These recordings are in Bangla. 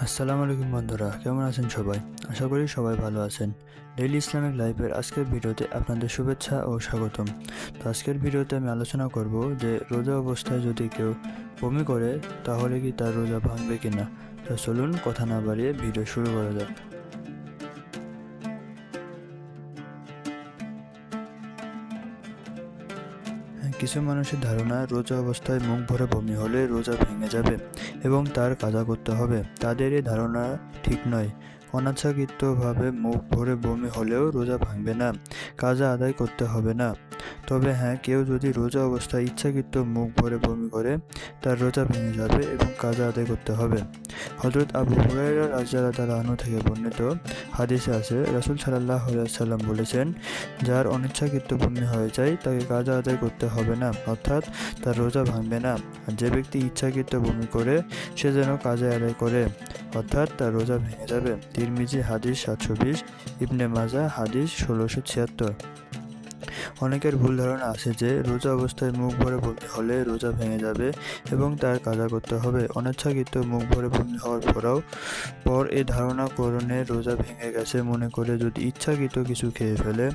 আসসালামু আলাইকুম বন্ধুরা, কেমন আছেন সবাই? আশা করি সবাই ভালো আছেন। ডেইলি ইসলামিক লাইফের আজকের ভিডিওতে আপনাদের শুভেচ্ছা ও স্বাগতম। তো আজকের ভিডিওতে আমি আলোচনা করব যে রোজা অবস্থায় যদি কেউ বমি করে তাহলে কি তার রোজা ভাঙবে কিনা। তো চলুন কথা না বাড়িয়ে ভিডিও শুরু করা যাক। কিছু মানুষের ধারণা রোজা অবস্থায় মুখ ভরে বমি হলে রোজা ভেঙে যাবে এবং তার কাজা করতে হবে। তাদের এই ধারণা ঠিক নয়। অনিচ্ছাকৃতভাবে মুখ ভরে বমি হলেও রোজা ভাঙবে না, কাজা আদায় করতে হবে না। তবে হ্যাঁ, কেউ যদি রোজা অবস্থায় ইচ্ছাকৃত মুখ ভরে বমি করে তার রোজা ভেঙে যাবে এবং কাজা আদায় করতে হবে। হযরত আবু হুরায়রা রাদিয়াল্লাহু আনহু থেকে বর্ণিত হাদিসে আছে, রাসূল সাল্লাল্লাহু আলাইহি ওয়াসাল্লাম বলেছেন, যার অনিচ্ছাকৃত বমি হয়ে যায় তাকে কাজা আদায় করতে হবে না, অর্থাৎ তার রোজা ভাঙবে না। আর যে ব্যক্তি ইচ্ছাকৃত বমি করে সে যেন কাজা আদায় করে, অর্থাৎ তার রোজা ভেঙে যাবে। তিরমিজি হাদিস 720, ইবনে মাজাহ হাদিস 1676। অনেকের ভুল ধারণা আছে যে রোজা অবস্থায় মুখ ভরে বমি হলে রোজা ভেঙে যাবে এবং তার কাজা করতে হবে। অনিচ্ছাকৃত মুখ ভরে বমি হওয়ার পর এই ধারণা করণে রোজা ভেঙে গেছে মনে করে যদি ইচ্ছাকৃত কিছু খেয়ে ফেলে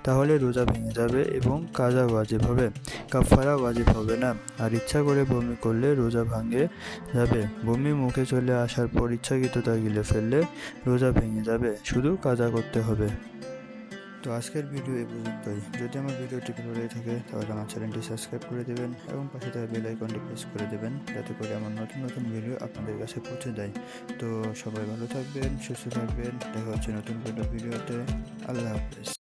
তাহলে রোজা ভেঙে যাবে এবং কাজা ওয়াজিব হবে, কাফারা ওয়াজিব হবে না। আর ইচ্ছা করে বমি করলে রোজা ভাঙে যাবে। বমি মুখে চলে আসার পর ইচ্ছাকৃত গিলে ফেললে রোজা ভেঙে যাবে, শুধু কাজা করতে হবে। তো আজকের ভিডিও এই পর্যন্তই। যদি আমার ভিডিওটি ভালো লেগে থাকে তাহলে আমার চ্যানেলটি সাবস্ক্রাইব করে দেবেন এবং পাশে থাকা বেল আইকনটি প্রেস করে দেবেন, যাতে করে আমার নতুন নতুন ভিডিও আপনাদের কাছে পৌঁছে যায়। তো সবাই ভালো থাকবেন, সুস্থ থাকবেন। দেখা হচ্ছে নতুন কোনো ভিডিওতে। আল্লাহ হাফেজ।